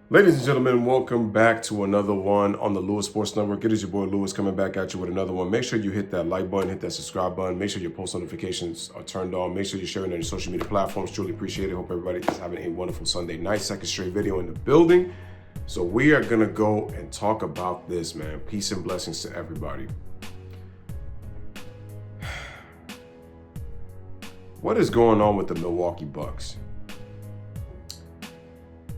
Ladies and gentlemen, welcome back to another one on the Louis Sports Network. It is your boy Louis coming back at you with another one. Make sure you hit that like button, hit that subscribe button. Make sure your post notifications are turned on. Make sure you're sharing on your social media platforms. Truly appreciate it. Hope everybody is having a wonderful Sunday night. Second straight video in the building. So we are going to go and talk about this, man. Peace and blessings to everybody. What is going on with the Milwaukee Bucks?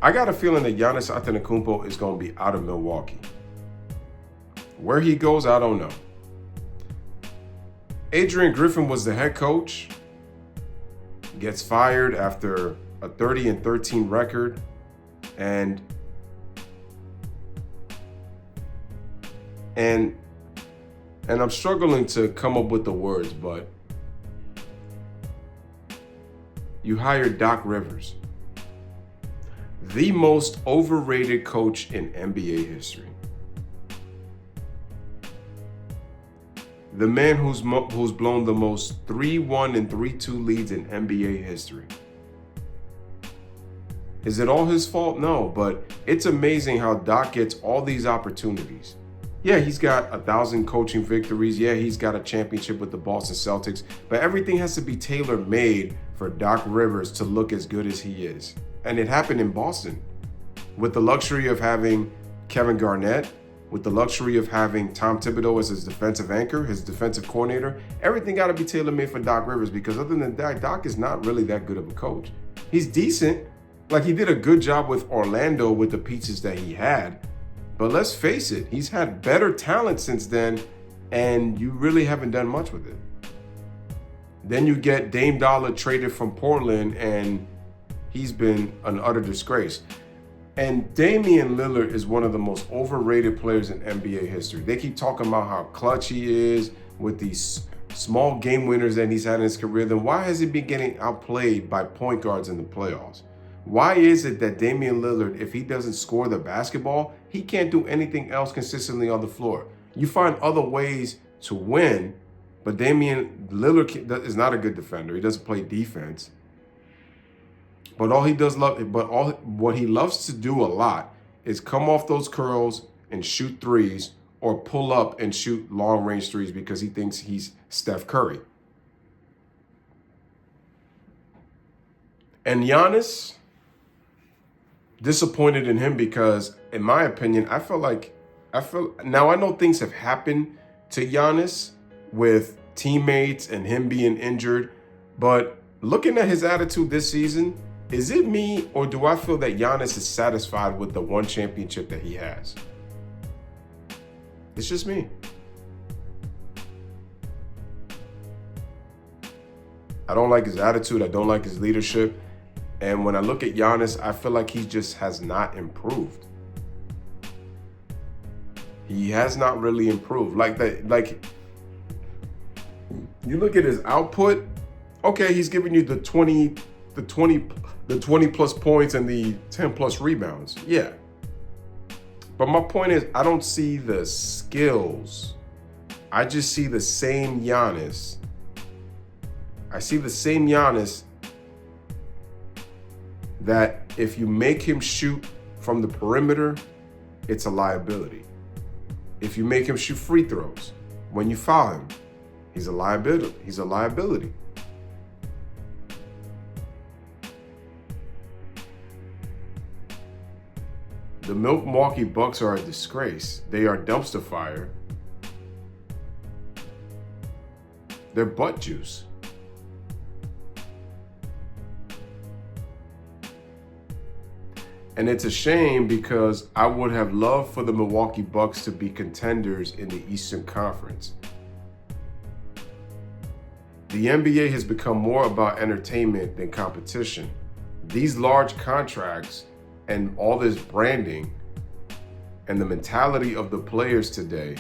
I got a feeling that Giannis Antetokounmpo is going to be out of Milwaukee. Where he goes, I don't know. Adrian Griffin was the head coach, gets fired after a 30-13 record, and I'm struggling to come up with the words, but you hired Doc Rivers, the most overrated coach in NBA history. The man who's blown the most 3-1 and 3-2 leads in NBA history. Is it all his fault? No, but it's amazing how Doc gets all these opportunities. Yeah, he's got 1,000 coaching victories. Yeah, he's got a championship with the Boston Celtics, but everything has to be tailor-made for Doc Rivers to look as good as he is. And it happened in Boston with the luxury of having Kevin Garnett, with the luxury of having Tom Thibodeau as his defensive anchor, his defensive coordinator. Everything got to be tailor-made for Doc Rivers because other than that, Doc is not really that good of a coach. He's decent. Like, he did a good job with Orlando with the pieces that he had. But let's face it, he's had better talent since then, and you really haven't done much with it. Then you get Dame Dollar traded from Portland, and he's been an utter disgrace. And Damian Lillard is one of the most overrated players in NBA history. They keep talking about how clutch he is with these small game winners that he's had in his career. Then why has he been getting outplayed by point guards in the playoffs? Why is it that Damian Lillard, if he doesn't score the basketball, he can't do anything else consistently on the floor? You find other ways to win, but Damian Lillard is not a good defender. He doesn't play defense. But what he loves to do a lot is come off those curls and shoot threes or pull up and shoot long range threes because he thinks he's Steph Curry. And Giannis, disappointed in him because, in my opinion, now I know things have happened to Giannis with teammates and him being injured, but looking at his attitude this season, is it me or do I feel that Giannis is satisfied with the one championship that he has? It's just me. I don't like his attitude. I don't like his leadership. And when I look at Giannis, I feel like he just has not improved. He has not really improved. Like you look at his output, okay, he's giving you the 20 plus points and the 10 plus rebounds. Yeah. But my point is, I don't see the skills. I just see the same Giannis. I see the same Giannis that if you make him shoot from the perimeter, it's a liability. If you make him shoot free throws, when you foul him, he's a liability. He's a liability. The Milwaukee Bucks are a disgrace. They are dumpster fire. They're butt juice. And it's a shame because I would have loved for the Milwaukee Bucks to be contenders in the Eastern Conference. The NBA has become more about entertainment than competition. These large contracts and all this branding and the mentality of the players today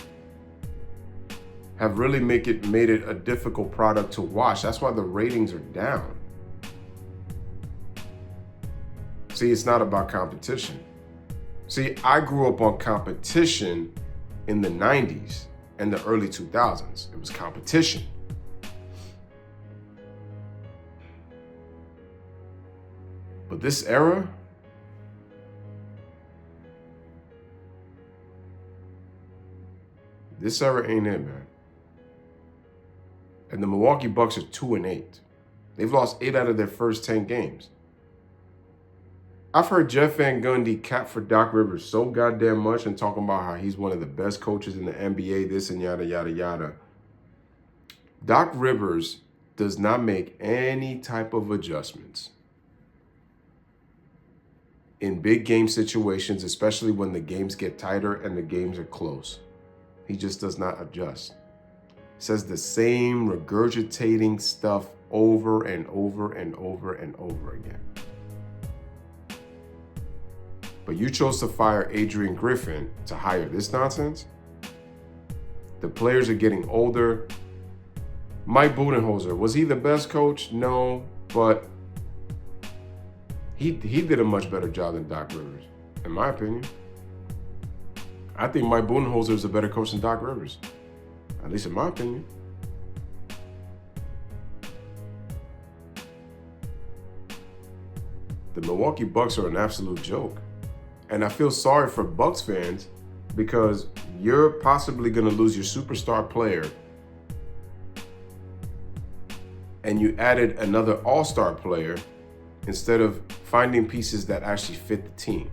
have really made it a difficult product to watch. That's why the ratings are down. See, it's not about competition. See, I grew up on competition in the 90s and the early 2000s. It was competition. But this era, This era ain't it, man. And the Milwaukee Bucks are 2-8. They've lost 8 out of their first 10 games. I've heard Jeff Van Gundy cap for Doc Rivers so goddamn much and talking about how he's one of the best coaches in the NBA, this and yada, yada, yada. Doc Rivers does not make any type of adjustments in big game situations, especially when the games get tighter and the games are close. He just does not adjust. Says the same regurgitating stuff over and over and over and over again. But you chose to fire Adrian Griffin to hire this nonsense? The players are getting older. Mike Budenholzer, was he the best coach? No, but he did a much better job than Doc Rivers, in my opinion. I think Mike Budenholzer is a better coach than Doc Rivers, at least in my opinion. The Milwaukee Bucks are an absolute joke. And I feel sorry for Bucks fans because you're possibly going to lose your superstar player and you added another all-star player instead of finding pieces that actually fit the team.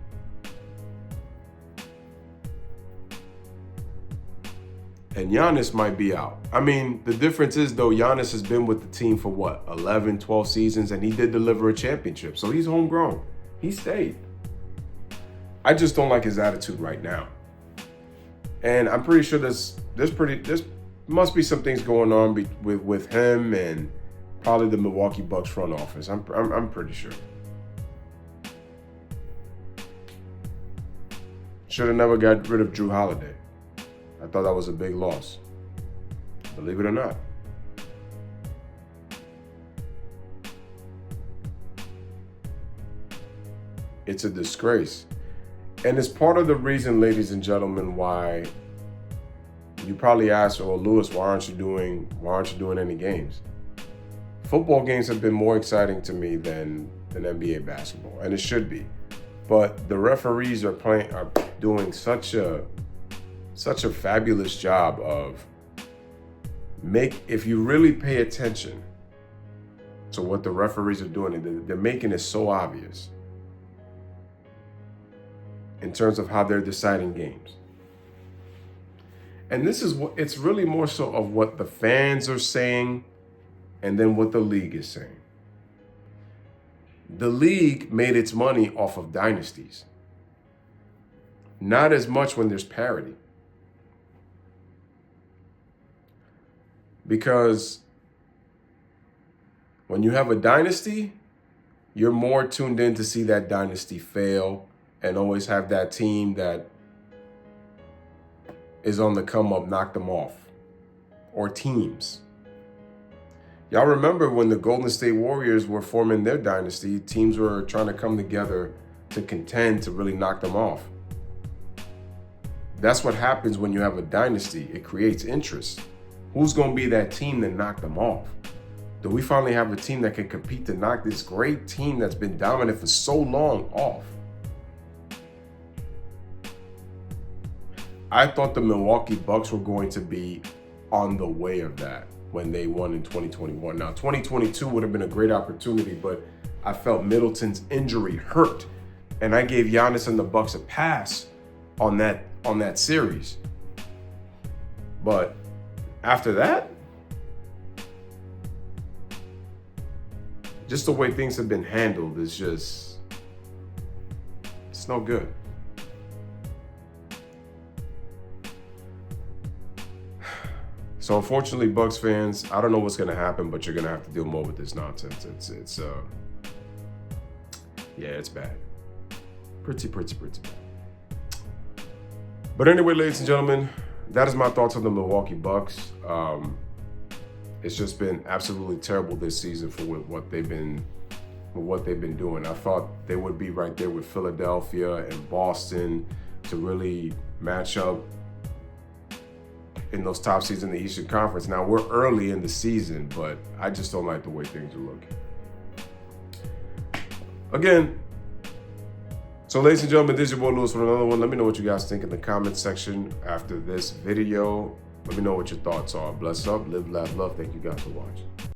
And Giannis might be out. I mean, the difference is, though, Giannis has been with the team for what, 11, 12 seasons, and he did deliver a championship. So he's homegrown. He stayed. I just don't like his attitude right now. And I'm pretty sure there's must be some things going on with him and probably the Milwaukee Bucks front office. I'm pretty sure. Should have never got rid of Drew Holiday. I thought that was a big loss. Believe it or not. It's a disgrace. And it's part of the reason, ladies and gentlemen, why you probably ask, "Oh, Louis, why aren't you doing any games?" Football games have been more exciting to me than NBA basketball, and it should be. But the referees are doing such a fabulous job of if you really pay attention to what the referees are doing, they're making it so obvious in terms of how they're deciding games. And this is it's really more so of what the fans are saying and then what the league is saying. The league made its money off of dynasties. Not as much when there's parity. Because when you have a dynasty, you're more tuned in to see that dynasty fail and always have that team that is on the come up knock them off. Or teams. Y'all remember when the Golden State Warriors were forming their dynasty, teams were trying to come together to contend to really knock them off. That's what happens when you have a dynasty. It creates interest. Who's going to be that team that knocked them off? Do we finally have a team that can compete to knock this great team that's been dominant for so long off? I thought the Milwaukee Bucks were going to be on the way of that when they won in 2021. Now, 2022 would have been a great opportunity, but I felt Middleton's injury hurt, and I gave Giannis and the Bucks a pass on that series. But after that, just the way things have been handled is it's no good. So unfortunately, Bucks fans, I don't know what's going to happen, but you're going to have to deal more with this nonsense. It's bad. Pretty bad. But anyway, ladies and gentlemen, that is my thoughts on the Milwaukee Bucks. It's just been absolutely terrible this season for what they've been doing. I thought they would be right there with Philadelphia and Boston to really match up in those top seeds in the Eastern Conference. Now, we're early in the season, but I just don't like the way things are looking. Again, So ladies and gentlemen, this is your boy Louis with another one. Let me know what you guys think in the comment section after this video. Let me know what your thoughts are. Bless up, live, laugh, love. Thank you guys for watching.